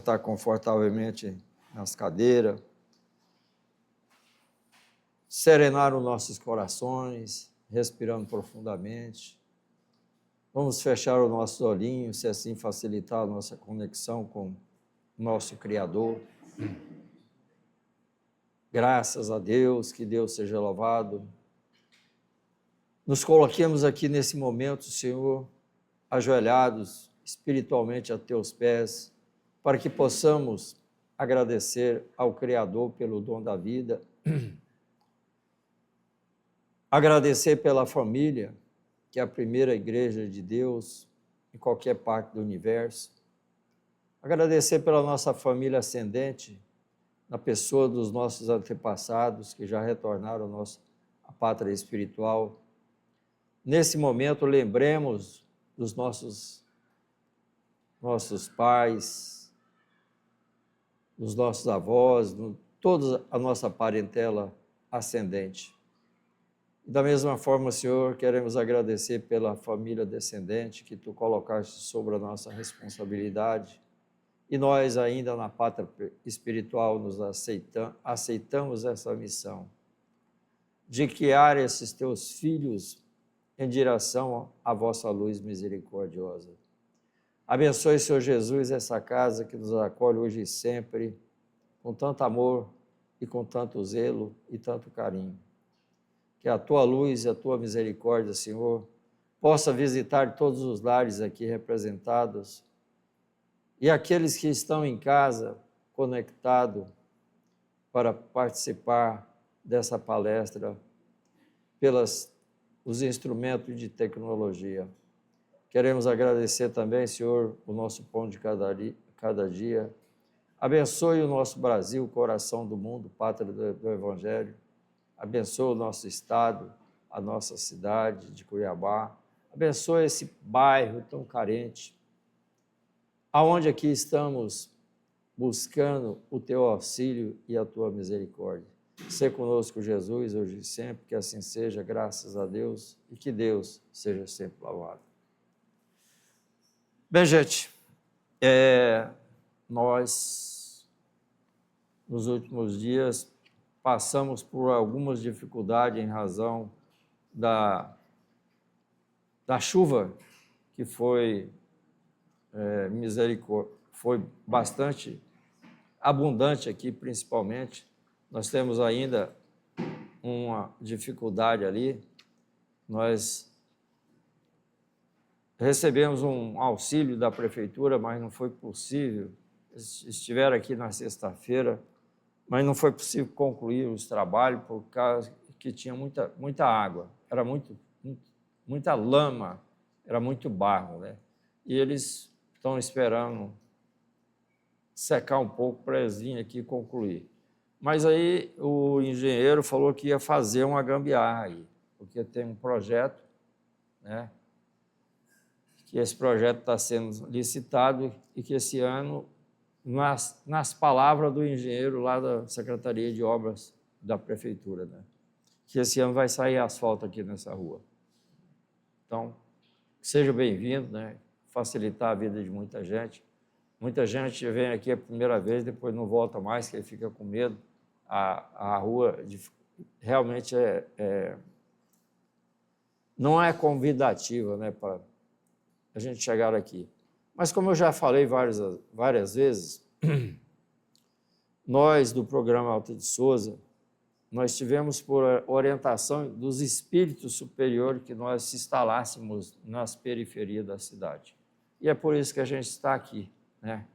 sentar confortavelmente nas cadeiras, serenar os nossos corações, respirando profundamente. Vamos fechar os nossos olhinhos, se assim facilitar a nossa conexão com o nosso Criador. Graças a Deus, que Deus seja louvado. Nos coloquemos aqui nesse momento, Senhor, ajoelhados espiritualmente a Teus pés, para que possamos agradecer ao Criador pelo dom da vida, agradecer pela família, que é a primeira igreja de Deus em qualquer parte do universo, agradecer pela nossa família ascendente, na pessoa dos nossos antepassados que já retornaram à pátria espiritual. Nesse momento, lembremos dos nossos pais, dos nossos avós, toda a nossa parentela ascendente. Da mesma forma, Senhor, queremos agradecer pela família descendente que Tu colocaste sobre a nossa responsabilidade. E nós ainda na pátria espiritual nos aceitamos essa missão de guiar esses Teus filhos em direção à vossa luz misericordiosa. Abençoe, Senhor Jesus, essa casa que nos acolhe hoje e sempre, com tanto amor e com tanto zelo e tanto carinho. Que a Tua luz e a Tua misericórdia, Senhor, possa visitar todos os lares aqui representados e aqueles que estão em casa, conectados, para participar dessa palestra pelos instrumentos de tecnologia. Queremos agradecer também, Senhor, o nosso pão de cada dia. Abençoe o nosso Brasil, coração do mundo, pátria do Evangelho. Abençoe o nosso estado, a nossa cidade de Cuiabá. Abençoe esse bairro tão carente, aonde aqui estamos buscando o Teu auxílio e a Tua misericórdia. Sê conosco, Jesus, hoje e sempre, que assim seja, graças a Deus, e que Deus seja sempre louvado. Bem, gente, nós, nos últimos dias, passamos por algumas dificuldades em razão da chuva que foi foi bastante abundante aqui, principalmente. Nós temos ainda uma dificuldade ali. Nós recebemos um auxílio da prefeitura, mas não foi possível. Estiveram aqui na sexta-feira, mas não foi possível concluir os trabalhos por causa que tinha muita água. Era muita lama, era muito barro, né? E eles estão esperando secar um pouco para eles virem aqui concluir. Mas aí o engenheiro falou que ia fazer uma gambiarra aí, porque tem um projeto, né, que esse projeto está sendo licitado e que esse ano, nas palavras do engenheiro lá da Secretaria de Obras da Prefeitura, né, que esse ano vai sair asfalto aqui nessa rua. Então, seja bem-vindo, né, facilitar a vida de muita gente. Muita gente vem aqui a primeira vez, depois não volta mais, que ele fica com medo. A rua realmente não é convidativa, né, para a gente chegar aqui. Mas, como eu já falei várias vezes, nós, do programa Alta de Souza, nós tivemos por orientação dos espíritos superiores que nós se instalássemos nas periferias da cidade. E é por isso que a gente está aqui, né?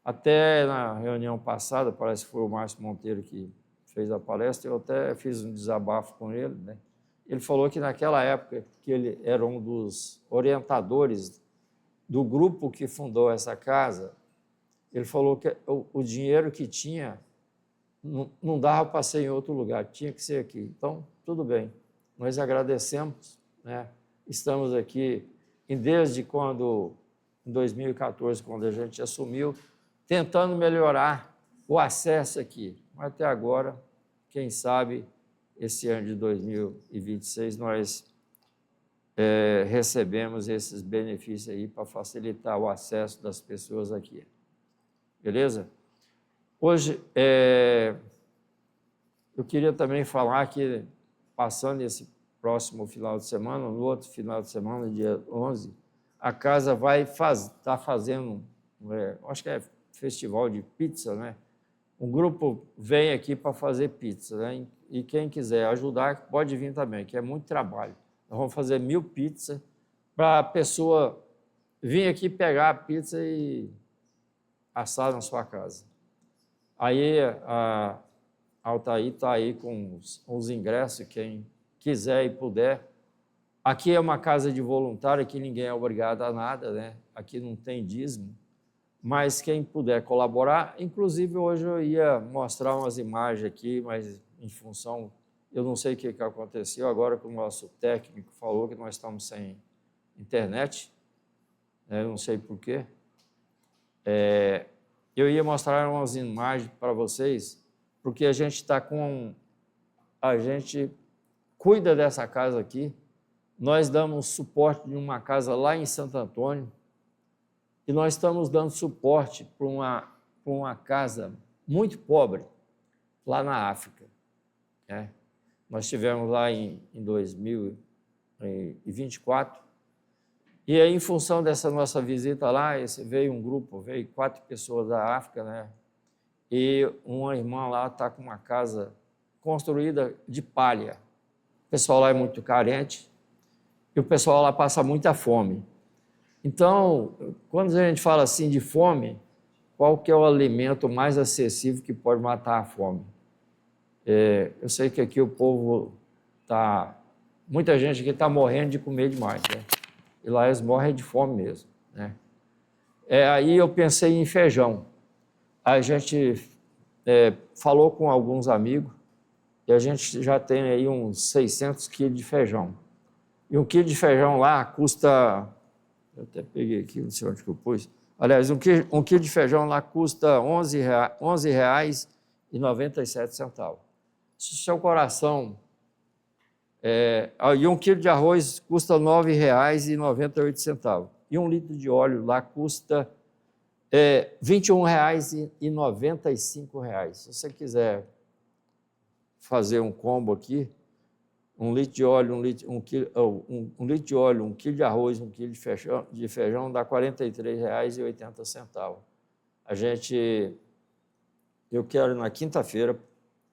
Até na reunião passada, parece que foi o Márcio Monteiro que fez a palestra, eu até fiz um desabafo com ele, né? Ele falou que naquela época, que ele era um dos orientadores do grupo que fundou essa casa, ele falou que o dinheiro que tinha não dava para ser em outro lugar, tinha que ser aqui. Então, tudo bem, nós agradecemos, né? Estamos aqui, desde quando, em 2014, quando a gente assumiu, tentando melhorar o acesso aqui. Mas até agora, quem sabe, esse ano de 2026, nós recebemos esses benefícios aí para facilitar o acesso das pessoas aqui. beleza? Hoje, eu queria também falar que, passando esse próximo final de semana, no outro final de semana, dia 11, a casa vai estar fazendo, acho que é festival de pizza, né? Um grupo vem aqui para fazer pizza, né? E quem quiser ajudar pode vir também, que é muito trabalho. Nós vamos fazer 1000 pizzas para a pessoa vir aqui pegar a pizza e assar na sua casa. Aí a Altair está aí com os ingressos, quem quiser e puder. Aqui é uma casa de voluntário, aqui ninguém é obrigado a nada, né? Aqui não tem dízimo, mas quem puder colaborar, inclusive hoje eu ia mostrar umas imagens aqui, mas em função, eu não sei o que aconteceu agora que o nosso técnico falou que nós estamos sem internet, né? Eu não sei por quê. Eu ia mostrar umas imagens para vocês, porque a gente cuida dessa casa aqui, nós damos suporte de uma casa lá em Santo Antônio, e nós estamos dando suporte para uma casa muito pobre, lá na África, né? Nós estivemos lá em 2024, e aí, em função dessa nossa visita lá, veio um grupo, veio 4 pessoas da África, né? E uma irmã lá está com uma casa construída de palha. O pessoal lá é muito carente e o pessoal lá passa muita fome. Então, quando a gente fala assim de fome, qual que é o alimento mais acessível que pode matar a fome? Eu sei que aqui o povo muita gente aqui está morrendo de comer demais, né? E lá eles morrem de fome mesmo, né? Aí eu pensei em feijão. A gente falou com alguns amigos e a gente já tem aí uns 600 quilos de feijão. E 1 quilo de feijão lá custa... Eu até peguei aqui, não sei onde que eu pus. Aliás, 1 quilo de feijão lá custa R$11,97. Se o seu coração... e 1 quilo de arroz custa R$9,98. E 1 litro de óleo lá custa R$21,95. Se você quiser fazer um combo aqui, 1 litro de óleo, 1 litro de óleo, 1 quilo de arroz, 1 quilo de feijão dá R$43,80. Eu quero, na quinta-feira,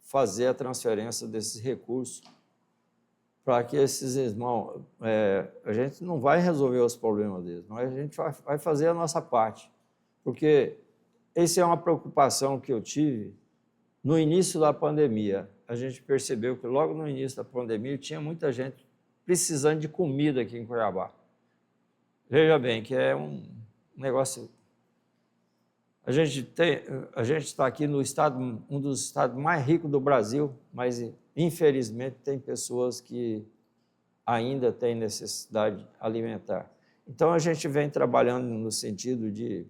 fazer a transferência desses recursos para que esses irmãos... a gente não vai resolver os problemas deles, mas a gente vai fazer a nossa parte, porque essa é uma preocupação que eu tive no início da pandemia. A gente percebeu que logo no início da pandemia tinha muita gente precisando de comida aqui em Cuiabá. Veja bem que é um negócio... A gente está aqui no estado, um dos estados mais ricos do Brasil, mas infelizmente tem pessoas que ainda têm necessidade alimentar. Então a gente vem trabalhando no sentido de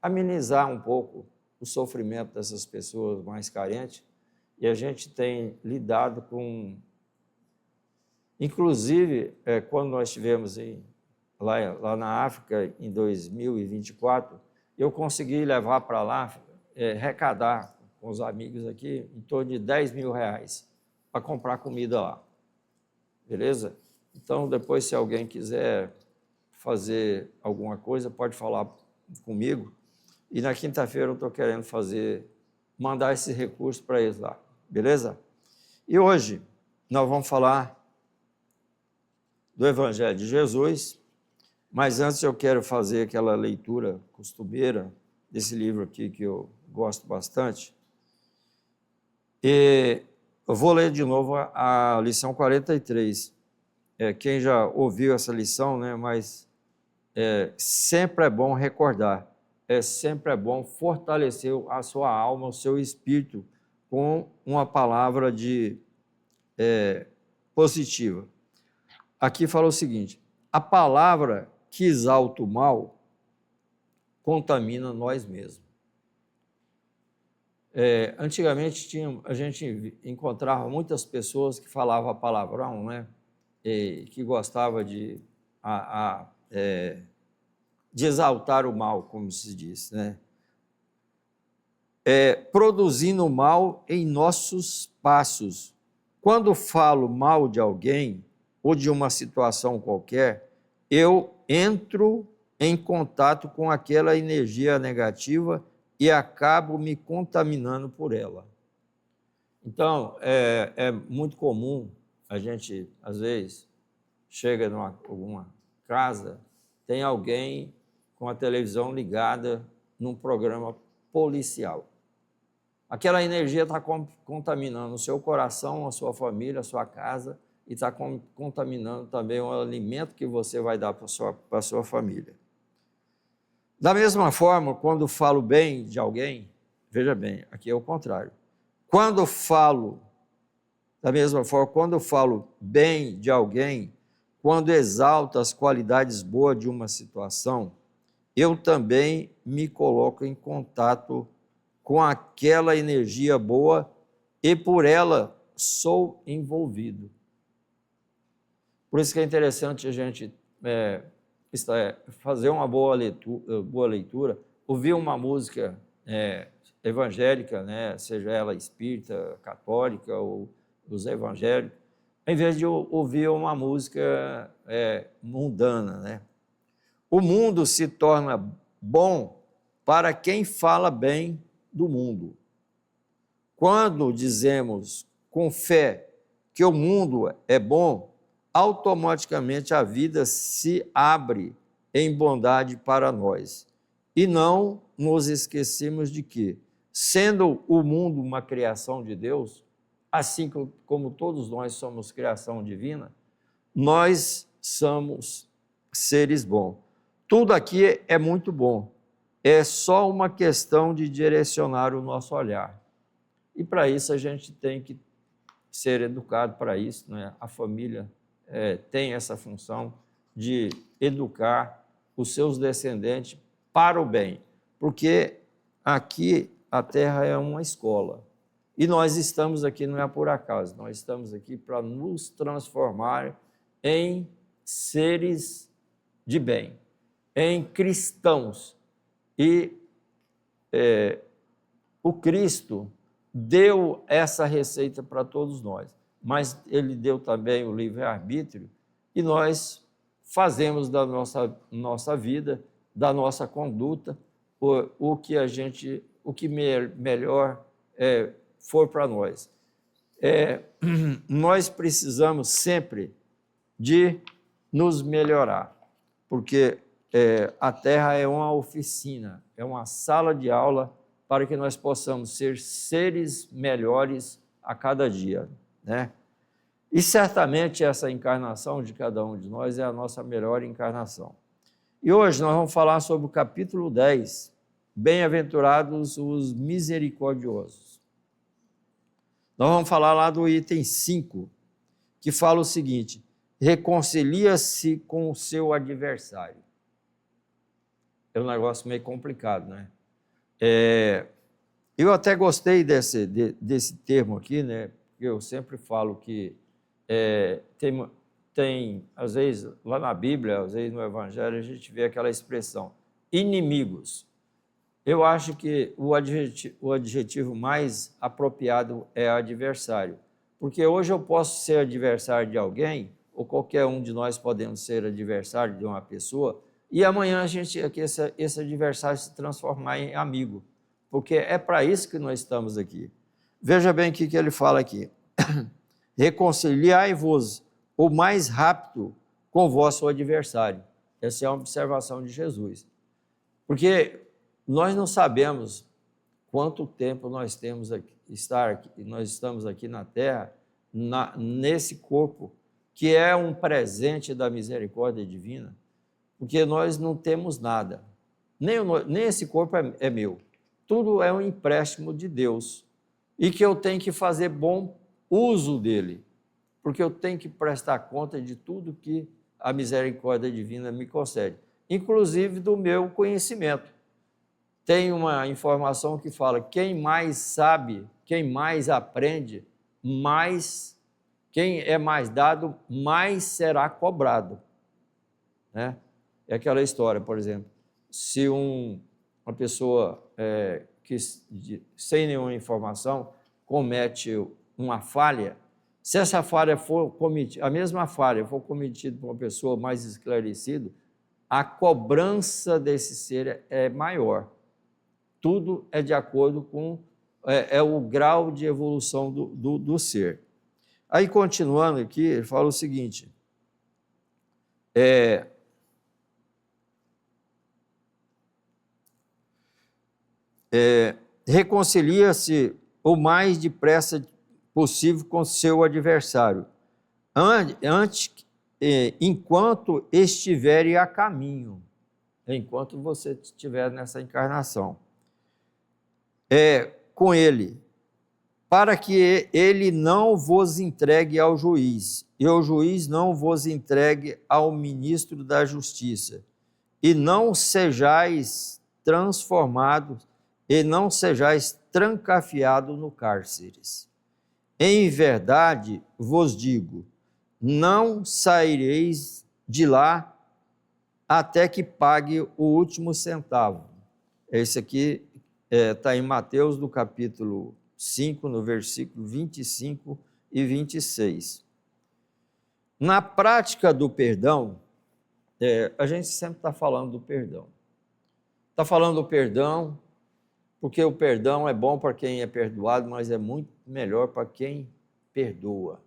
amenizar um pouco o sofrimento dessas pessoas mais carentes, e a gente tem lidado com... Inclusive, quando nós estivemos lá na África, em 2024, eu consegui levar para lá, arrecadar com os amigos aqui, em torno de R$10 mil para comprar comida lá. Beleza? Então, depois, se alguém quiser fazer alguma coisa, pode falar comigo. E na quinta-feira eu estou querendo mandar esse recurso para eles lá. Beleza? E hoje nós vamos falar do Evangelho de Jesus, mas antes eu quero fazer aquela leitura costumeira desse livro aqui que eu gosto bastante. E eu vou ler de novo a lição 43. Quem já ouviu essa lição, né? Mas sempre é bom recordar, sempre é bom fortalecer a sua alma, o seu espírito com uma palavra positiva. Aqui fala o seguinte: a palavra que exalta o mal contamina nós mesmos. Antigamente a gente encontrava muitas pessoas que falavam palavrão, né? Que gostavam de exaltar o mal, como se diz, né? produzindo mal em nossos passos. Quando falo mal de alguém ou de uma situação qualquer, eu entro em contato com aquela energia negativa e acabo me contaminando por ela. Então, é muito comum a gente, às vezes, chega em alguma casa, tem alguém com a televisão ligada num programa policial. Aquela energia está contaminando o seu coração, a sua família, a sua casa, e está contaminando também o alimento que você vai dar para a sua família. Da mesma forma, quando falo bem de alguém, veja bem, aqui é o contrário. Da mesma forma, quando eu falo bem de alguém, quando exalto as qualidades boas de uma situação, eu também me coloco em contato com aquela energia boa e por ela sou envolvido. Por isso que é interessante a gente fazer uma boa leitura, ouvir uma música evangélica, né, seja ela espírita, católica ou os evangélicos, em vez de ouvir uma música mundana, né? O mundo se torna bom para quem fala bem do mundo. Quando dizemos com fé que o mundo é bom, automaticamente a vida se abre em bondade para nós. E não nos esquecemos de que, sendo o mundo uma criação de Deus, assim como todos nós somos criação divina, nós somos seres bons. Tudo aqui é muito bom. É só uma questão de direcionar o nosso olhar. E para isso a gente tem que ser educado para isso, né? A família tem essa função de educar os seus descendentes para o bem, porque aqui a Terra é uma escola. E nós estamos aqui não é por acaso, nós estamos aqui para nos transformar em seres de bem, em cristãos. E o Cristo deu essa receita para todos nós, mas ele deu também o livre-arbítrio e nós fazemos da nossa vida, da nossa conduta, o que melhor for para nós. Nós precisamos sempre de nos melhorar, porque a Terra é uma oficina, é uma sala de aula para que nós possamos ser seres melhores a cada dia, né? E certamente essa encarnação de cada um de nós é a nossa melhor encarnação. E hoje nós vamos falar sobre o capítulo 10, Bem-aventurados os misericordiosos. Nós vamos falar lá do item 5, que fala o seguinte: reconcilia-se com o seu adversário. É um negócio meio complicado, né? Eu até gostei desse termo aqui, né? Porque eu sempre falo que tem, às vezes, lá na Bíblia, às vezes no Evangelho, a gente vê aquela expressão, inimigos. Eu acho que o adjetivo mais apropriado é adversário, porque hoje eu posso ser adversário de alguém, ou qualquer um de nós podemos ser adversário de uma pessoa, e amanhã esse adversário se transformar em amigo, porque é para isso que nós estamos aqui. Veja bem o que ele fala aqui. Reconciliai-vos o mais rápido com o vosso adversário. Essa é uma observação de Jesus. Porque nós não sabemos quanto tempo nós estamos aqui na Terra, nesse corpo, que é um presente da misericórdia divina, porque nós não temos nada. Nem esse corpo é meu. Tudo é um empréstimo de Deus e que eu tenho que fazer bom uso dele, porque eu tenho que prestar conta de tudo que a misericórdia divina me concede, inclusive do meu conhecimento. Tem uma informação que fala: quem mais sabe, quem mais aprende, quem é mais dado, mais será cobrado, né? É aquela história, por exemplo, se uma pessoa que, sem nenhuma informação, comete uma falha, se essa falha for cometida, a mesma falha for cometida por uma pessoa mais esclarecida, a cobrança desse ser é maior. Tudo é de acordo com o grau de evolução do ser. Aí, continuando aqui, ele fala o seguinte, reconcilia-se o mais depressa possível com seu adversário, enquanto estiver a caminho, enquanto você estiver nessa encarnação, com ele, para que ele não vos entregue ao juiz, e o juiz não vos entregue ao ministro da justiça, e não sejais transformados, e não sejais trancafiados no cárceres. Em verdade vos digo, não saireis de lá até que pague o último centavo. Esse aqui está em Mateus, no capítulo 5, no versículo 25 e 26. Na prática do perdão, a gente sempre está falando do perdão. Está falando do perdão, porque o perdão é bom para quem é perdoado, mas é muito melhor para quem perdoa.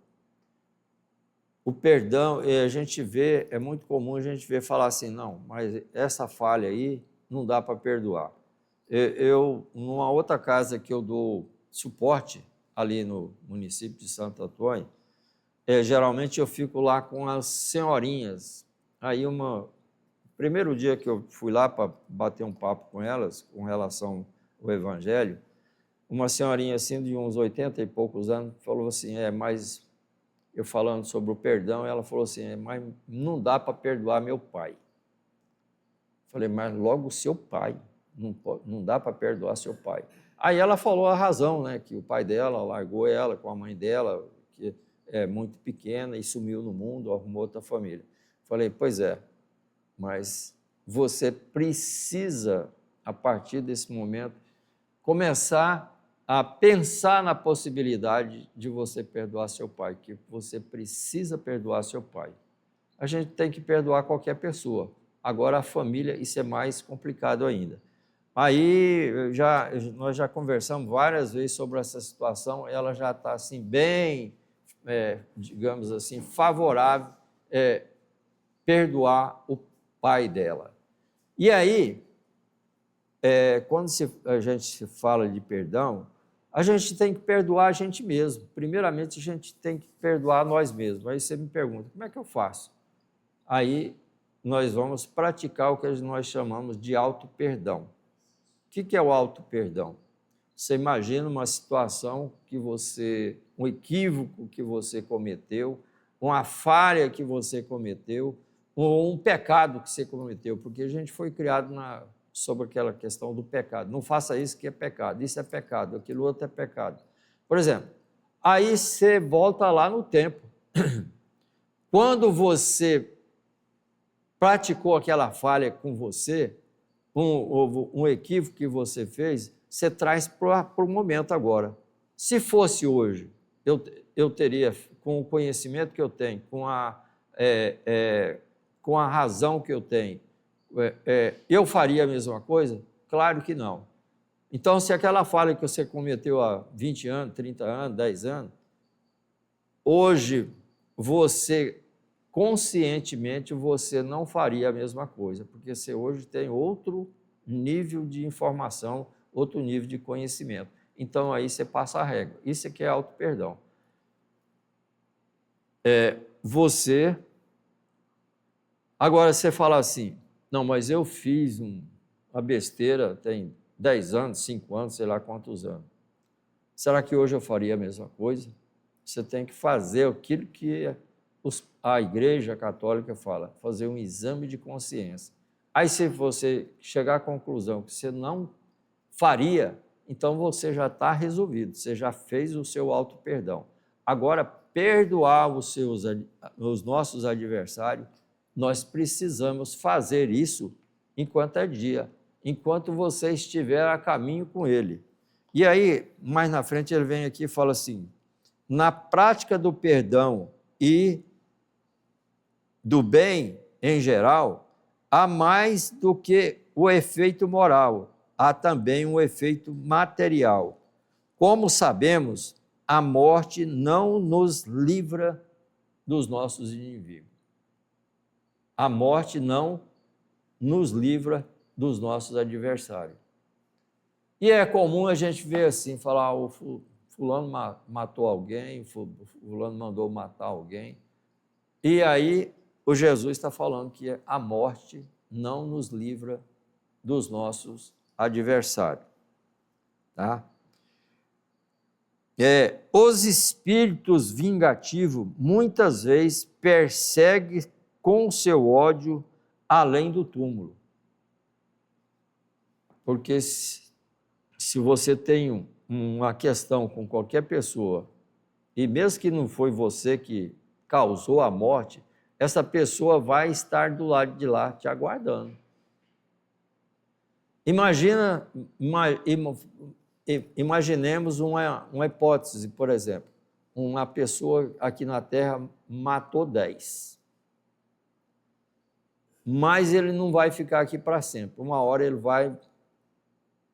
O perdão, a gente vê, é muito comum a gente ver falar assim, não, mas essa falha aí não dá para perdoar. Numa outra casa que eu dou suporte, ali no município de Santo Antônio, geralmente eu fico lá com as senhorinhas. Aí, primeiro dia que eu fui lá para bater um papo com elas, com relação ao Evangelho, uma senhorinha assim de uns 80 e poucos anos falou assim, mas eu falando sobre o perdão, ela falou assim, mas não dá para perdoar meu pai. Falei, mas logo o seu pai, não dá para perdoar seu pai. Aí ela falou a razão, né, que o pai dela largou ela com a mãe dela, que é muito pequena, e sumiu no mundo, arrumou outra família. Falei, pois é, mas você precisa, a partir desse momento, começar a pensar na possibilidade de você perdoar seu pai, que você precisa perdoar seu pai. A gente tem que perdoar qualquer pessoa. Agora, a família, isso é mais complicado ainda. Aí, nós já conversamos várias vezes sobre essa situação, ela já está assim, bem, digamos assim, favorável perdoar o pai dela. E aí, quando a gente fala de perdão, a gente tem que perdoar a gente mesmo. Primeiramente, a gente tem que perdoar nós mesmos. Aí você me pergunta, como é que eu faço? Aí nós vamos praticar o que nós chamamos de auto-perdão. O que é o auto-perdão? Você imagina uma situação que um equívoco que você cometeu, uma falha que você cometeu, ou um pecado que você cometeu, porque a gente foi criado sobre aquela questão do pecado. Não faça isso que é pecado, isso é pecado, aquilo outro é pecado. Por exemplo, aí você volta lá no tempo. Quando você praticou aquela falha com você, um equívoco que você fez, você traz para o momento agora. Se fosse hoje, eu teria, com o conhecimento que eu tenho, com a razão que eu tenho, eu faria a mesma coisa? Claro que não. Então, se aquela falha que você cometeu há 20 anos, 30 anos, 10 anos, hoje você, conscientemente, você não faria a mesma coisa, porque você hoje tem outro nível de informação, outro nível de conhecimento. Então, aí você passa a régua. Isso aqui é auto-perdão. Agora, você fala assim, não, mas eu fiz uma besteira tem 10 anos, 5 anos, sei lá quantos anos. Será que hoje eu faria a mesma coisa? Você tem que fazer aquilo que a Igreja Católica fala, fazer um exame de consciência. Aí, se você chegar à conclusão que você não faria, então você já está resolvido, você já fez o seu auto-perdão. Agora, perdoar os nossos adversários, nós precisamos fazer isso enquanto é dia, enquanto você estiver a caminho com ele. E aí, mais na frente, ele vem aqui e fala assim: na prática do perdão e do bem em geral, há mais do que o efeito moral, há também um efeito material. Como sabemos, a morte não nos livra dos nossos inimigos. A morte não nos livra dos nossos adversários. E é comum a gente ver assim, falar, o fulano matou alguém, fulano mandou matar alguém. E aí o Jesus está falando que a morte não nos livra dos nossos adversários. Tá? Os espíritos vingativos muitas vezes perseguem com seu ódio além do túmulo. Porque se você tem uma questão com qualquer pessoa, e mesmo que não foi você que causou a morte, essa pessoa vai estar do lado de lá te aguardando. Imaginemos uma hipótese, por exemplo, uma pessoa aqui na Terra matou 10, mas ele não vai ficar aqui para sempre. Uma hora ele vai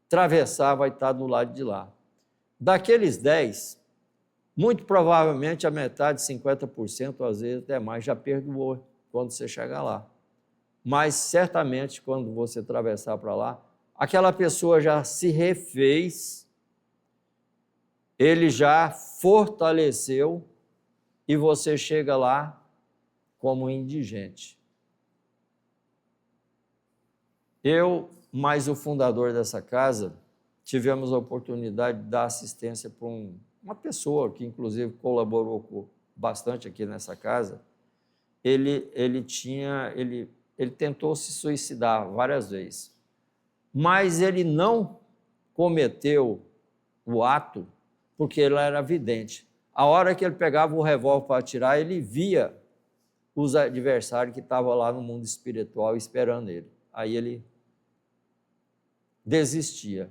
atravessar, vai estar do lado de lá. Daqueles 10, muito provavelmente a metade, 50%, às vezes até mais, já perdoou quando você chegar lá. Mas certamente quando você atravessar para lá, aquela pessoa já se refez, ele já fortaleceu e você chega lá como indigente. Eu, mais o fundador dessa casa, tivemos a oportunidade de dar assistência para uma pessoa que, inclusive, colaborou bastante aqui nessa casa. Ele tentou se suicidar várias vezes, mas ele não cometeu o ato porque ele era vidente. A hora que ele pegava o revólver para atirar, ele via os adversários que estavam lá no mundo espiritual esperando ele. Aí ele desistia.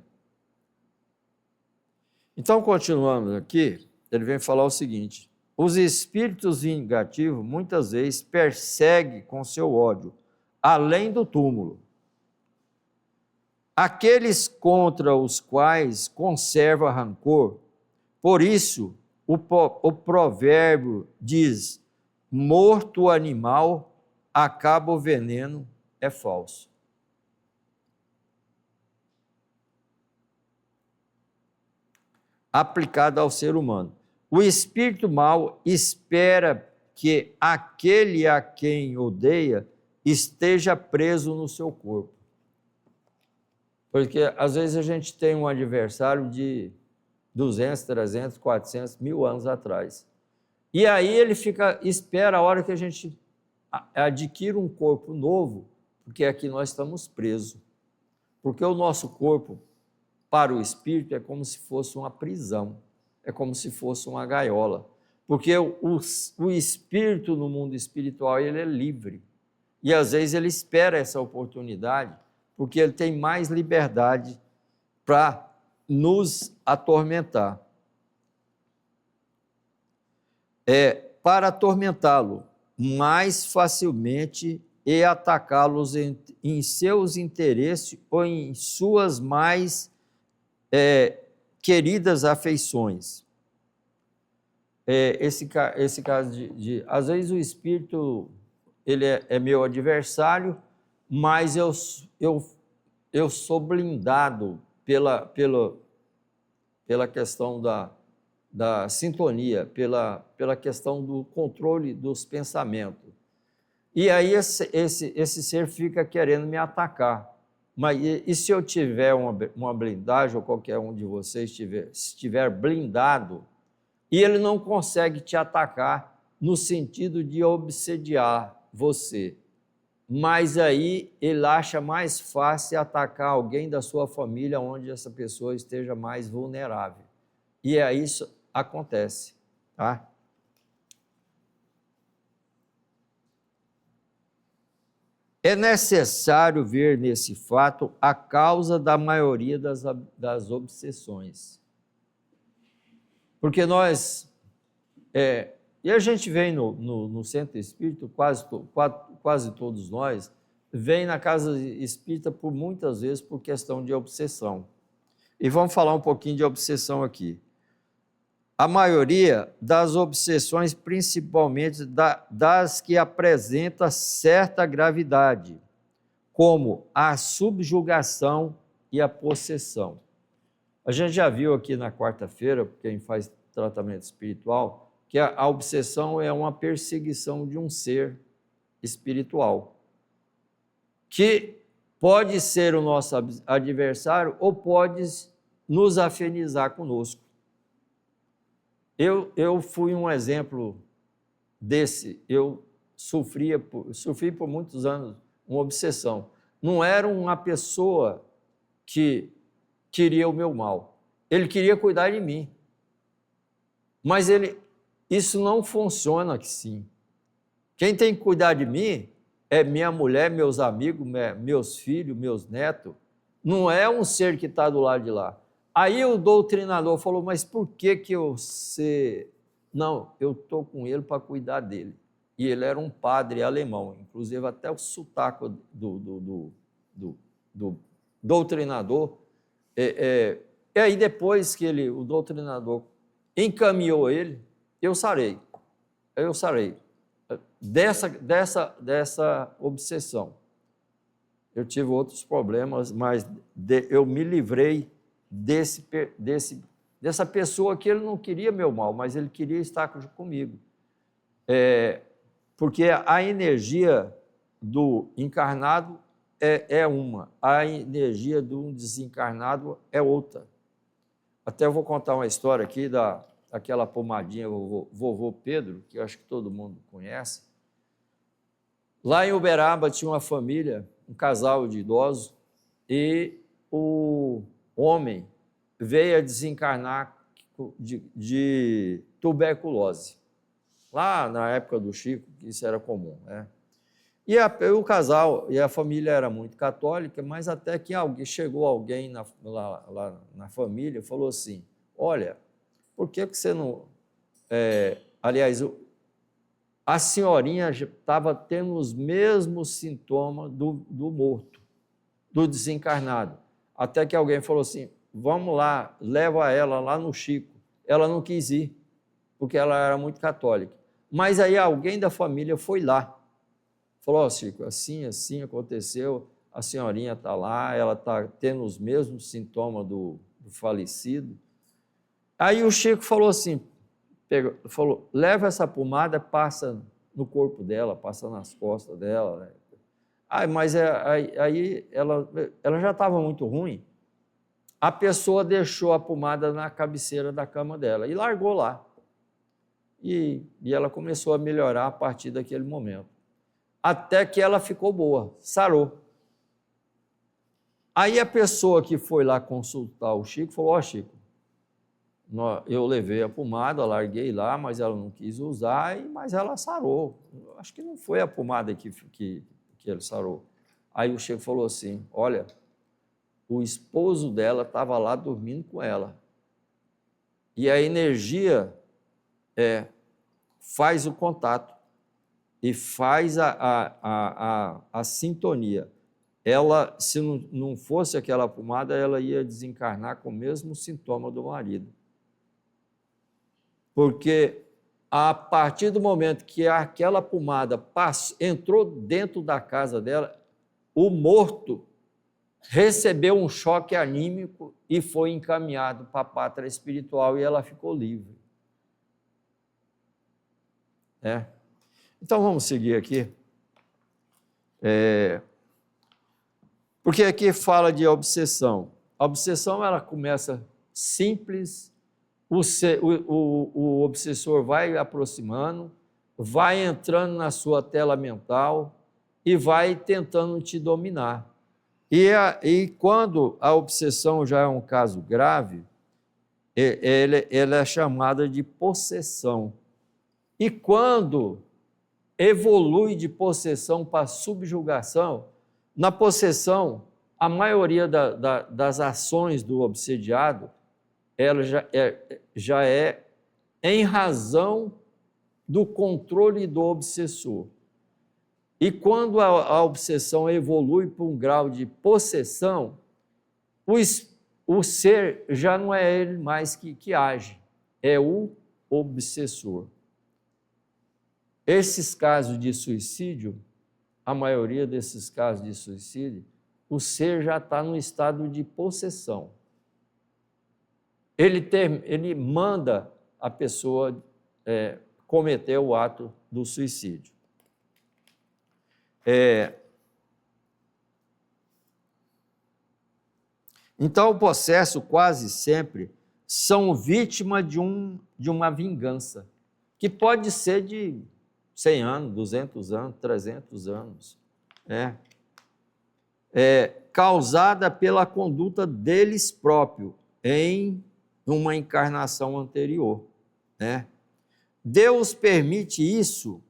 Então, continuando aqui, ele vem falar o seguinte: os espíritos vingativos muitas vezes perseguem com seu ódio, além do túmulo, aqueles contra os quais conserva rancor. Por isso, o provérbio diz: morto o animal, acaba o veneno, é falso. Aplicado ao ser humano. O espírito mau espera que aquele a quem odeia esteja preso no seu corpo. Porque às vezes a gente tem um adversário de 200, 300, 400, 1000 anos atrás. E aí ele espera a hora que a gente adquira um corpo novo, porque aqui nós estamos presos. Porque o nosso corpo, para o espírito, é como se fosse uma prisão, é como se fosse uma gaiola. Porque o espírito no mundo espiritual, ele é livre. E às vezes ele espera essa oportunidade, porque ele tem mais liberdade para nos atormentar. Para atormentá-lo mais facilmente e atacá-los em seus interesses ou em suas mais queridas afeições. Esse caso às vezes o espírito ele é meu adversário, mas eu sou blindado pela questão da sintonia, pela questão do controle dos pensamentos. E aí esse ser fica querendo me atacar. Mas e se eu tiver uma blindagem, ou qualquer um de vocês estiver blindado, e ele não consegue te atacar no sentido de obsediar você, mas aí ele acha mais fácil atacar alguém da sua família onde essa pessoa esteja mais vulnerável. E aí isso acontece, tá? É necessário ver nesse fato a causa da maioria das obsessões. Porque nós, e a gente vem no centro espírita, quase todos nós, vem na casa espírita por muitas vezes por questão de obsessão. E vamos falar um pouquinho de obsessão aqui. A maioria das obsessões, principalmente das que apresenta certa gravidade, como a subjugação e a possessão. A gente já viu aqui na quarta-feira, quem faz tratamento espiritual, que a obsessão é uma perseguição de um ser espiritual, que pode ser o nosso adversário ou pode nos afinizar conosco. Eu fui um exemplo desse. Eu sofri por muitos anos uma obsessão. Não era uma pessoa que queria o meu mal. Ele queria cuidar de mim. Mas isso não funciona assim. Quem tem que cuidar de mim é minha mulher, meus amigos, meus filhos, meus netos. Não é um ser que está do lado de lá. Aí o doutrinador falou, mas por que eu sei? Não, eu estou com ele para cuidar dele. E ele era um padre alemão, inclusive até o sotaque do doutrinador. E aí depois que o doutrinador encaminhou ele, eu sarei. Dessa obsessão. Eu tive outros problemas, mas eu me livrei dessa pessoa que ele não queria meu mal, mas ele queria estar comigo. Porque a energia do encarnado é uma, a energia do desencarnado é outra. Até eu vou contar uma história aqui daquela pomadinha vovô Pedro, que eu acho que todo mundo conhece. Lá em Uberaba tinha uma família, um casal de idosos, e o homem veio a desencarnar de tuberculose. Lá na época do Chico, isso era comum, né? E o casal e a família era muito católica, mas até que chegou alguém lá na família e falou assim, olha, por que você não... aliás, a senhorinha estava tendo os mesmos sintomas do morto, do desencarnado. Até que alguém falou assim, vamos lá, leva ela lá no Chico. Ela não quis ir, porque ela era muito católica. Mas aí alguém da família foi lá. Falou, Chico, assim aconteceu, a senhorinha está lá, ela está tendo os mesmos sintomas do falecido. Aí o Chico falou assim, falou, leva essa pomada, passa no corpo dela, passa nas costas dela. Mas aí ela já estava muito ruim. A pessoa deixou a pomada na cabeceira da cama dela e largou lá. E ela começou a melhorar a partir daquele momento. Até que ela ficou boa, sarou. Aí a pessoa que foi lá consultar o Chico falou, Chico, eu levei a pomada, larguei lá, mas ela não quis usar, mas ela sarou. Acho que não foi a pomada que ele sarou. Aí o Chico falou assim, olha, o esposo dela estava lá dormindo com ela. E a energia faz o contato e faz a sintonia. Ela, se não fosse aquela pomada, ela ia desencarnar com o mesmo sintoma do marido. Porque a partir do momento que aquela pomada entrou dentro da casa dela, o morto recebeu um choque anímico e foi encaminhado para a pátria espiritual e ela ficou livre. Então vamos seguir aqui. Porque aqui fala de obsessão. A obsessão ela começa simples, o obsessor vai aproximando, vai entrando na sua tela mental e vai tentando te dominar. E quando a obsessão já é um caso grave, ela é chamada de possessão. E quando evolui de possessão para subjugação, na possessão, a maioria das ações do obsediado, ela já é em razão do controle do obsessor. E quando a obsessão evolui para um grau de possessão, o ser já não é ele mais que age, é o obsessor. Esses casos de suicídio, a maioria desses casos de suicídio, o ser já está no estado de possessão. Ele manda a pessoa cometer o ato do suicídio. Então, o possesso quase sempre são vítima de uma vingança, que pode ser de 100 anos, 200 anos, 300 anos, causada pela conduta deles próprios em uma encarnação anterior. Deus permite isso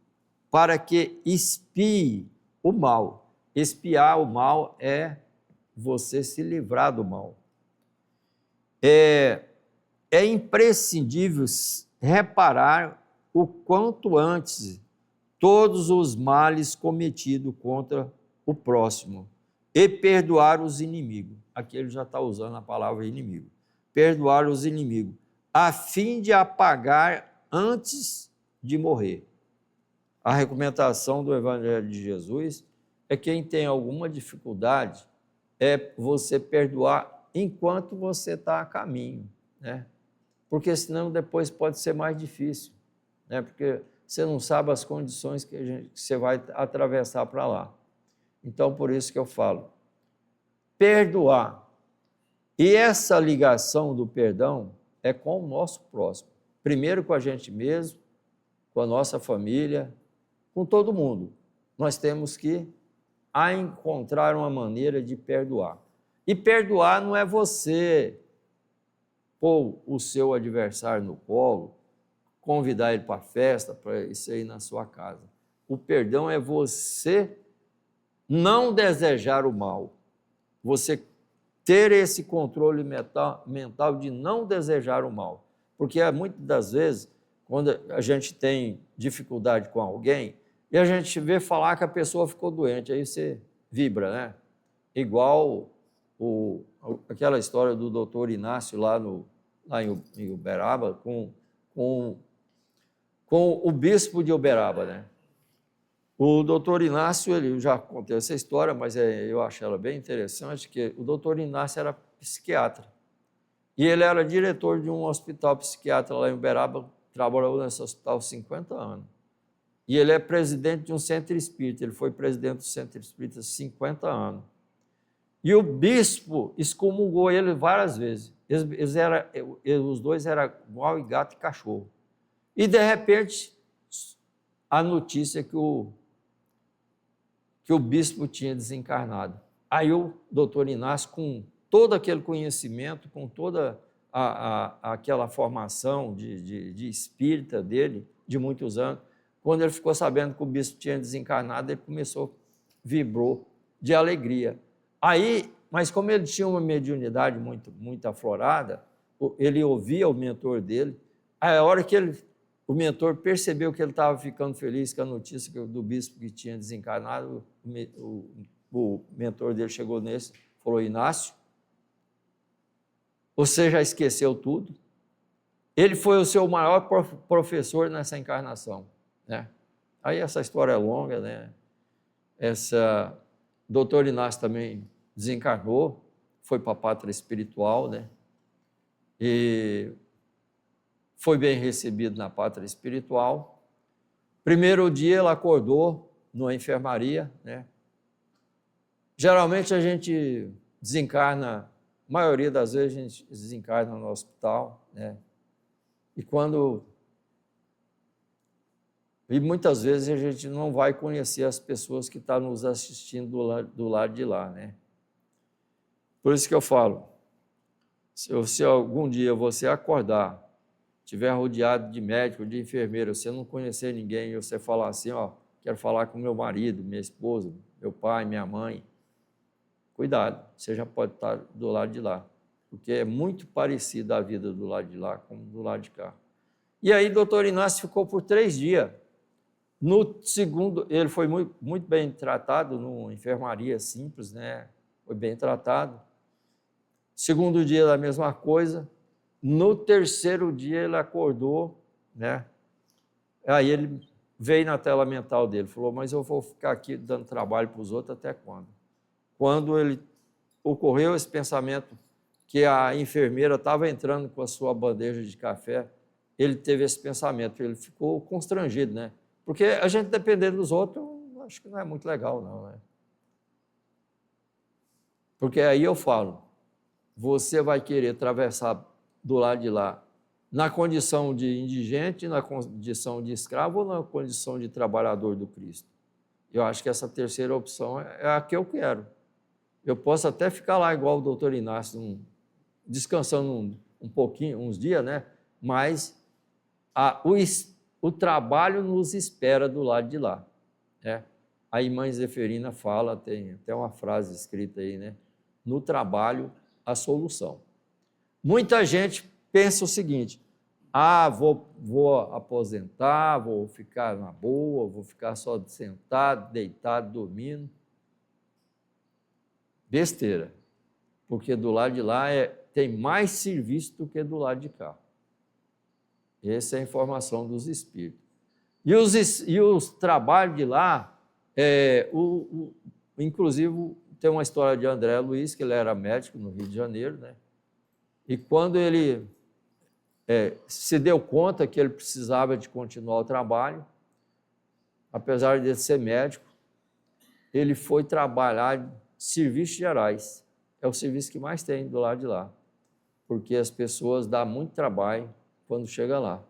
para que espie o mal. Espiar o mal é você se livrar do mal. É imprescindível reparar o quanto antes todos os males cometidos contra o próximo e perdoar os inimigos. Aqui ele já está usando a palavra inimigo. Perdoar os inimigos, a fim de apagar antes de morrer. A recomendação do Evangelho de Jesus é que quem tem alguma dificuldade é você perdoar enquanto você está a caminho, porque senão depois pode ser mais difícil, porque você não sabe as condições que você vai atravessar para lá. Então, por isso que eu falo, perdoar. E essa ligação do perdão é com o nosso próximo. Primeiro com a gente mesmo, com a nossa família, com todo mundo. Nós temos que encontrar uma maneira de perdoar. E perdoar não é você pôr o seu adversário no colo, convidar ele para a festa, para isso aí na sua casa. O perdão é você não desejar o mal, você ter esse controle mental de não desejar o mal. Porque muitas das vezes, quando a gente tem dificuldade com alguém, e a gente vê falar que a pessoa ficou doente, aí você vibra, Igual aquela história do doutor Inácio lá em Uberaba, com o bispo de Uberaba, O doutor Inácio, eu já contei essa história, mas eu acho ela bem interessante, que o doutor Inácio era psiquiatra. E ele era diretor de um hospital psiquiatra lá em Uberaba, trabalhou nesse hospital há 50 anos. E ele é presidente de um centro espírita, ele foi presidente do centro espírita há 50 anos. E o bispo excomungou ele várias vezes. Os dois eram igual gato e cachorro. E, de repente, a notícia que o bispo tinha desencarnado. Aí o doutor Inácio, com todo aquele conhecimento, com toda aquela formação de espírita dele, de muitos anos, quando ele ficou sabendo que o bispo tinha desencarnado, ele vibrou de alegria. Aí, mas como ele tinha uma mediunidade muito aflorada, ele ouvia o mentor dele, aí a hora que o mentor percebeu que ele estava ficando feliz com a notícia do bispo que tinha desencarnado, o mentor dele chegou nesse, falou: Inácio, você já esqueceu tudo? Ele foi o seu maior professor nessa encarnação. Aí essa história é longa, O doutor Inácio também desencarnou, foi para a pátria espiritual, E foi bem recebido na pátria espiritual. Primeiro dia ela acordou numa enfermaria, Geralmente a gente desencarna, a maioria das vezes a gente desencarna no hospital, E muitas vezes a gente não vai conhecer as pessoas que estão nos assistindo do lado de lá, Por isso que eu falo, se algum dia você acordar, estiver rodeado de médico, de enfermeiro, você não conhecer ninguém e você falar assim, quero falar com meu marido, minha esposa, meu pai, minha mãe. Cuidado, você já pode estar do lado de lá, porque é muito parecida a vida do lado de lá como do lado de cá. E aí, doutor Inácio ficou por 3 dias. No segundo, ele foi muito bem tratado numa enfermaria simples, né? Foi bem tratado. Segundo dia, da mesma coisa. No terceiro dia, ele acordou, né? Aí ele veio na tela mental dele, falou, mas eu vou ficar aqui dando trabalho para os outros até quando? Quando ele ocorreu esse pensamento que a enfermeira estava entrando com a sua bandeja de café, ele teve esse pensamento, ele ficou constrangido, né? Porque a gente depender dos outros, acho que não é muito legal, não, né? Porque aí eu falo, você vai querer atravessar do lado de lá na condição de indigente, na condição de escravo ou na condição de trabalhador do Cristo? Eu acho que essa terceira opção é a que eu quero. Eu posso até ficar lá igual o doutor Inácio, descansando um pouquinho, uns dias, né? Mas o trabalho nos espera do lado de lá, né? A irmã Zeferina fala, tem até uma frase escrita aí, né? No trabalho, a solução. Muita gente pensa o seguinte, vou aposentar, vou ficar na boa, vou ficar só sentado, deitado, dormindo. Besteira, porque do lado de lá tem mais serviço do que do lado de cá. Essa é a informação dos espíritos. E os trabalhos de lá, inclusive tem uma história de André Luiz, que ele era médico no Rio de Janeiro, né? E quando ele se deu conta que ele precisava de continuar o trabalho, apesar de ser médico, ele foi trabalhar em serviços gerais. É o serviço que mais tem do lado de lá, porque as pessoas dão muito trabalho quando chega lá.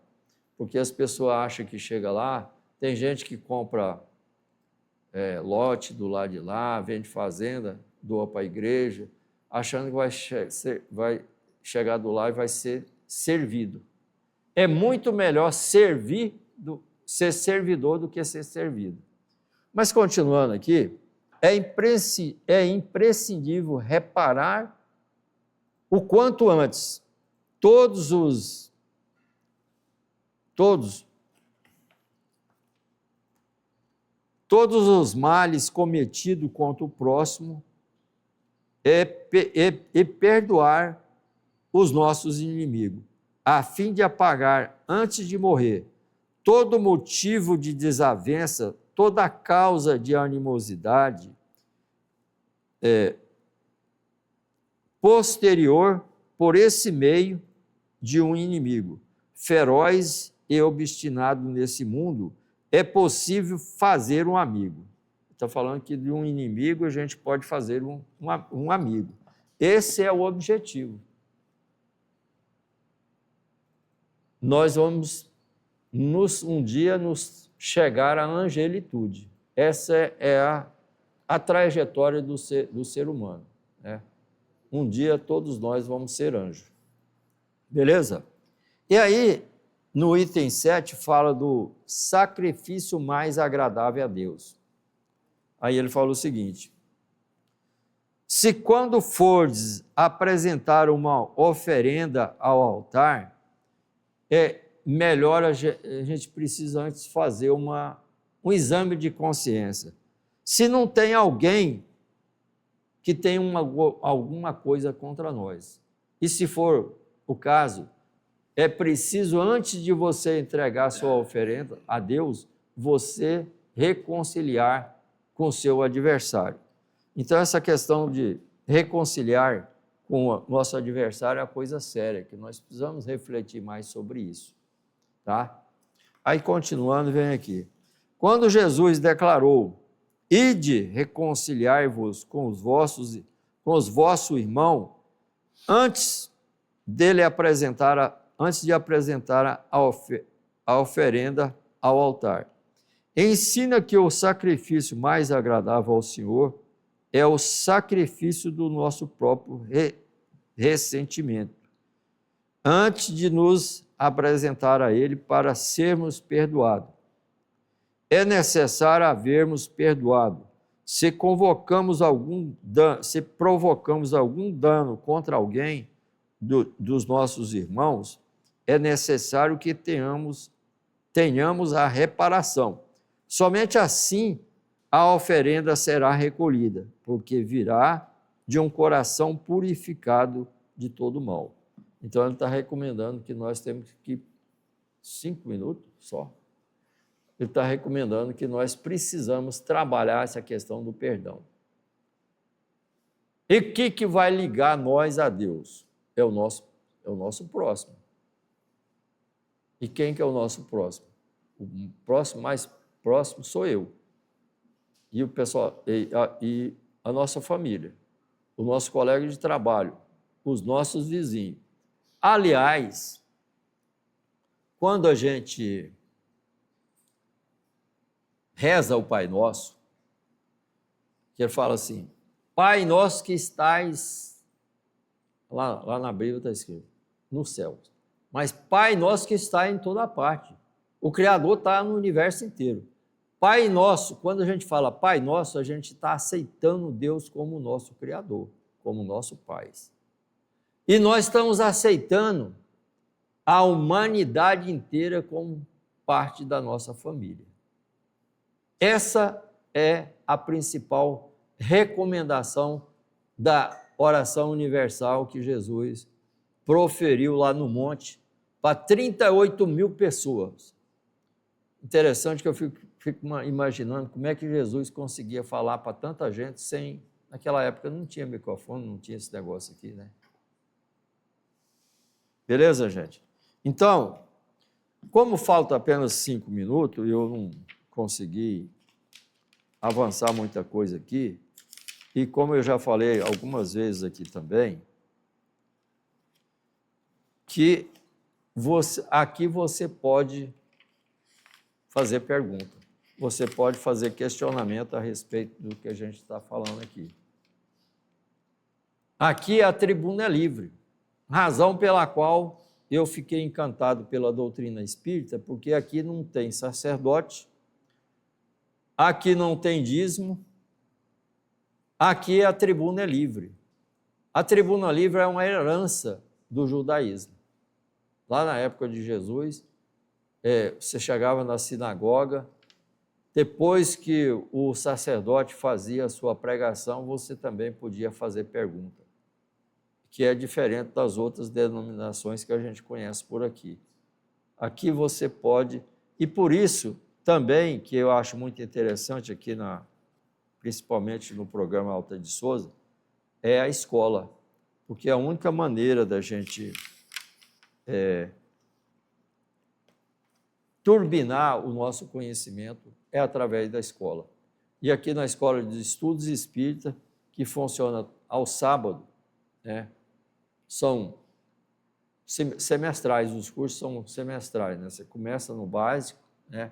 Porque as pessoas acham que chega lá, tem gente que compra lote do lado de lá, vende fazenda, doa para a igreja, achando que vai chegar do lá e vai ser servido. É muito melhor ser servidor do que ser servido. Mas continuando aqui, é imprescindível reparar o quanto antes todos os males cometidos contra o próximo e perdoar os nossos inimigos, a fim de apagar antes de morrer todo motivo de desavença, toda causa de animosidade posterior por esse meio de um inimigo feroz e obstinado nesse mundo, é possível fazer um amigo. Está falando que de um inimigo a gente pode fazer um amigo. Esse é o objetivo. Nós vamos um dia nos chegar à angelitude. Essa é a trajetória do ser humano, né? Um dia todos nós vamos ser anjos. Beleza? E aí, no item 7, fala do sacrifício mais agradável a Deus. Aí ele fala o seguinte: se quando fordes apresentar uma oferenda ao altar, melhor a gente precisa antes fazer um exame de consciência. Se não tem alguém que tem alguma coisa contra nós. E se for o caso, é preciso, antes de você entregar a sua oferenda a Deus, você reconciliar com o seu adversário. Então, essa questão de reconciliar com o nosso adversário é uma coisa séria, que nós precisamos refletir mais sobre isso. Tá? Aí, continuando, vem aqui. Quando Jesus declarou, ide reconciliar-vos com os vossos irmãos, antes de apresentar a oferenda ao altar. Ensina que o sacrifício mais agradável ao Senhor é o sacrifício do nosso próprio ressentimento, antes de nos apresentar a Ele para sermos perdoados. é necessário havermos perdoado. Se provocamos algum dano contra alguém dos nossos irmãos, é necessário que tenhamos a reparação. Somente assim a oferenda será recolhida, porque virá de um coração purificado de todo mal. Então, ele está recomendando que nós temos que 5 minutos só. Ele está recomendando que nós precisamos trabalhar essa questão do perdão. E o que vai ligar nós a Deus? É o nosso próximo. E quem que é o nosso próximo? O próximo mais próximo sou eu. E o pessoal, e a nossa família, o nosso colega de trabalho, os nossos vizinhos. Aliás, quando a gente reza o Pai Nosso, que ele fala assim, Pai Nosso que estais, lá na Bíblia está escrito, no céu. Mas Pai Nosso que está em toda parte. O Criador está no universo inteiro. Pai Nosso, quando a gente fala Pai Nosso, a gente está aceitando Deus como nosso Criador, como nosso Pai. E nós estamos aceitando a humanidade inteira como parte da nossa família. Essa é a principal recomendação da oração universal que Jesus proferiu lá no monte para 38 mil pessoas. Interessante que eu fico imaginando como é que Jesus conseguia falar para tanta gente sem... Naquela época não tinha microfone, não tinha esse negócio aqui, né? Beleza, gente? Então, como falta apenas 5 minutos, eu não consegui avançar muita coisa aqui, e como eu já falei algumas vezes aqui também, que aqui você pode fazer pergunta, você pode fazer questionamento a respeito do que a gente está falando aqui. Aqui a tribuna é livre, razão pela qual eu fiquei encantado pela doutrina espírita, porque aqui não tem sacerdote, aqui não tem dízimo, aqui a tribuna é livre. A tribuna livre é uma herança do judaísmo. Lá na época de Jesus, você chegava na sinagoga, depois que o sacerdote fazia a sua pregação, você também podia fazer pergunta, que é diferente das outras denominações que a gente conhece por aqui. Aqui você pode, e por isso também, que eu acho muito interessante aqui, principalmente no programa Alta de Souza, é a escola, porque a única maneira da gente turbinar o nosso conhecimento é através da escola. E aqui na Escola de Estudos Espírita, que funciona ao sábado, né, são semestrais, os cursos são semestrais, né? Você começa no básico, né?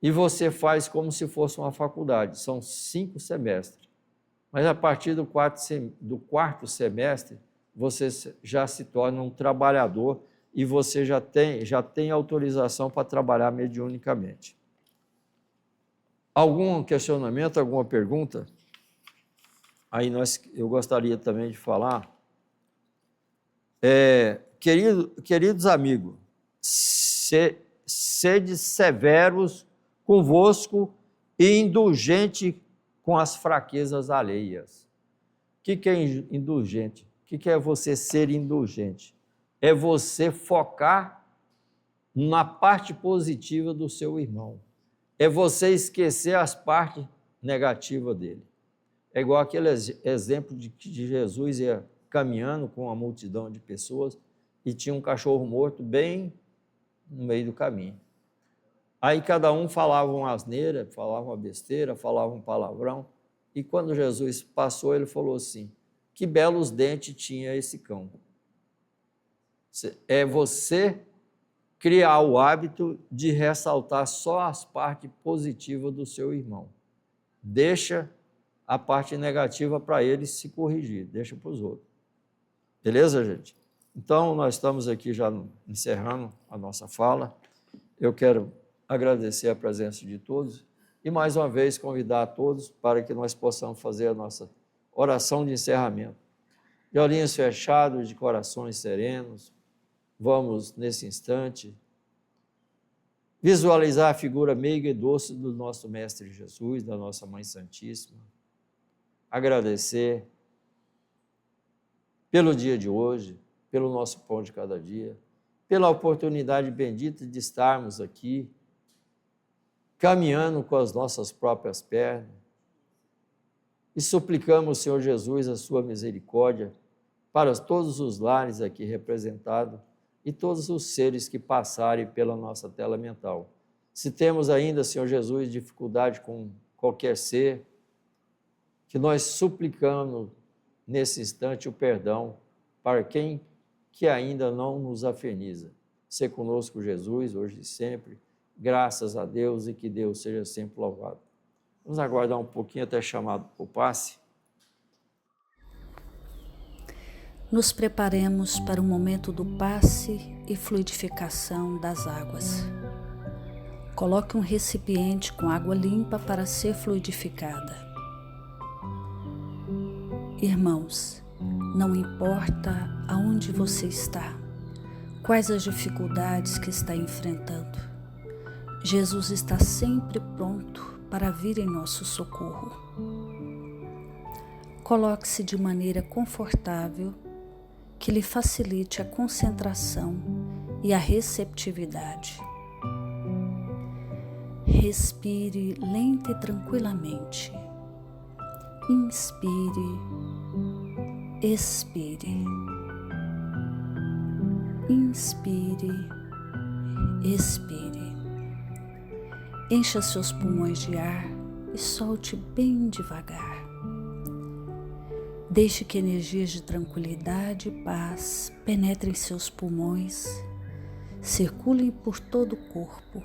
E você faz como se fosse uma faculdade, são 5 semestres. Mas a partir do quarto semestre, você já se torna um trabalhador e você já tem autorização para trabalhar mediunicamente. Algum questionamento, alguma pergunta? Aí eu gostaria também de falar. Queridos amigos, sede severos convosco e indulgente com as fraquezas alheias. O que é indulgente? O que é você ser indulgente? É você focar na parte positiva do seu irmão. É você esquecer as partes negativas dele. É igual aquele exemplo de que Jesus ia caminhando com uma multidão de pessoas e tinha um cachorro morto bem no meio do caminho. Aí cada um falava uma asneira, falava uma besteira, falava um palavrão, e quando Jesus passou, ele falou assim, que belos dentes tinha esse cão. É você criar o hábito de ressaltar só as partes positivas do seu irmão. Deixa a parte negativa para ele se corrigir, deixa para os outros. Beleza, gente? Então, nós estamos aqui já encerrando a nossa fala. Eu quero agradecer a presença de todos e, mais uma vez, convidar a todos para que nós possamos fazer a nossa oração de encerramento. De olhinhos fechados, de corações serenos, vamos, nesse instante, visualizar a figura meiga e doce do nosso Mestre Jesus, da nossa Mãe Santíssima, agradecer pelo dia de hoje, pelo nosso pão de cada dia, pela oportunidade bendita de estarmos aqui, caminhando com as nossas próprias pernas, e suplicamos, Senhor Jesus, a sua misericórdia para todos os lares aqui representados e todos os seres que passarem pela nossa tela mental. Se temos ainda, Senhor Jesus, dificuldade com qualquer ser, que nós suplicamos nesse instante o perdão para quem que ainda não nos afeniza. Ser conosco, Jesus, hoje e sempre, graças a Deus e que Deus seja sempre louvado. Vamos aguardar um pouquinho até chamado para o passe. Nos preparemos para o momento do passe e fluidificação das águas. Coloque um recipiente com água limpa para ser fluidificada. Irmãos, não importa aonde você está, quais as dificuldades que está enfrentando, Jesus está sempre pronto para vir em nosso socorro. Coloque-se de maneira confortável, que lhe facilite a concentração e a receptividade. Respire lenta e tranquilamente. Inspire, expire. Inspire, expire. Encha seus pulmões de ar e solte bem devagar. Deixe que energias de tranquilidade e paz penetrem seus pulmões, circulem por todo o corpo.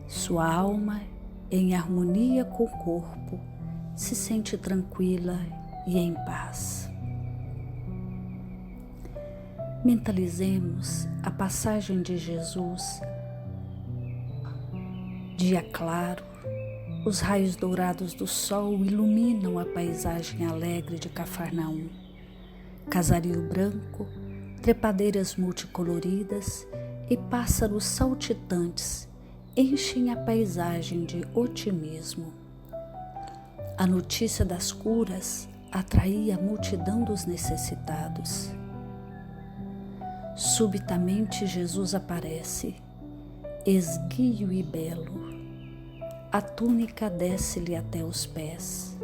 Sua alma, em harmonia com o corpo, se sente tranquila e em paz. Mentalizemos a passagem de Jesus. Dia claro, os raios dourados do sol iluminam a paisagem alegre de Cafarnaum. Casario branco, trepadeiras multicoloridas e pássaros saltitantes enchem a paisagem de otimismo. A notícia das curas atraía a multidão dos necessitados. Subitamente Jesus aparece, esguio e belo. A túnica desce-lhe até os pés.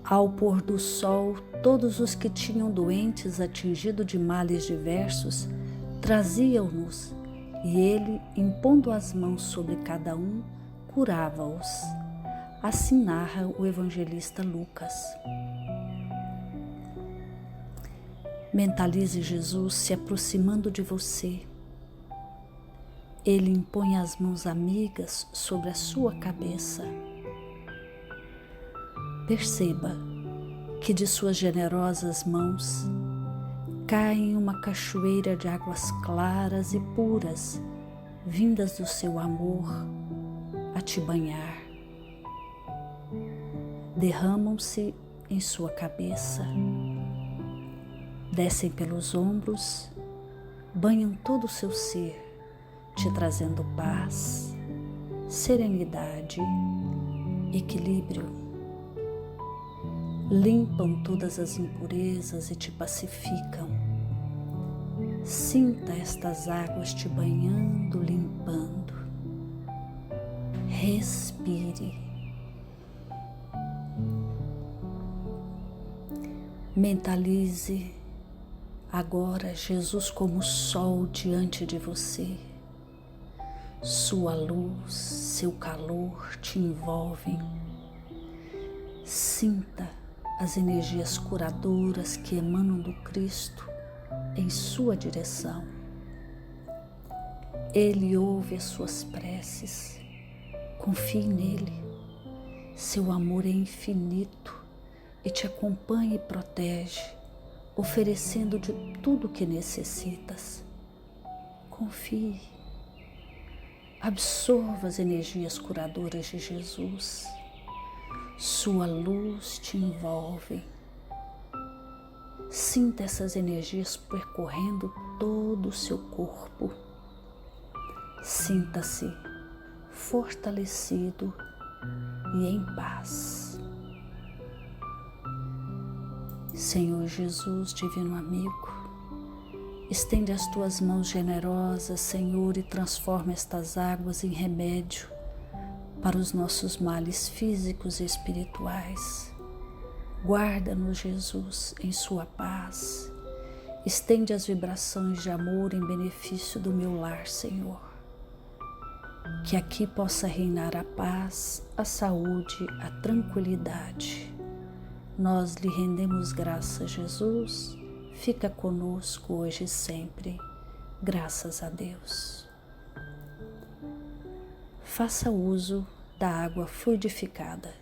Ao pôr do sol, todos os que tinham doentes atingidos de males diversos traziam-nos, e ele, impondo as mãos sobre cada um, curava-os. Assim narra o evangelista Lucas. Mentalize Jesus se aproximando de você. Ele impõe as mãos amigas sobre a sua cabeça. Perceba que de suas generosas mãos cai uma cachoeira de águas claras e puras, vindas do seu amor a te banhar. Derramam-se em sua cabeça, descem pelos ombros, banham todo o seu ser, te trazendo paz, serenidade, equilíbrio. Limpam todas as impurezas e te pacificam. Sinta estas águas te banhando, limpando. Respire. Mentalize agora Jesus como sol diante de você. Sua luz, seu calor te envolvem. Sinta as energias curadoras que emanam do Cristo em sua direção. Ele ouve as suas preces. Confie nele. Seu amor é infinito e te acompanha e protege, oferecendo de tudo o que necessitas. confie. Absorva as energias curadoras de Jesus. Sua luz te envolve. Sinta essas energias percorrendo todo o seu corpo. Sinta-se fortalecido e em paz. Senhor Jesus, divino amigo, estende as tuas mãos generosas, Senhor, e transforma estas águas em remédio para os nossos males físicos e espirituais. Guarda-nos, Jesus, em sua paz. Estende as vibrações de amor em benefício do meu lar, Senhor. Que aqui possa reinar a paz, a saúde, a tranquilidade. Nós lhe rendemos graças, Jesus. Fica conosco hoje e sempre. Graças a Deus. Faça uso da água fluidificada.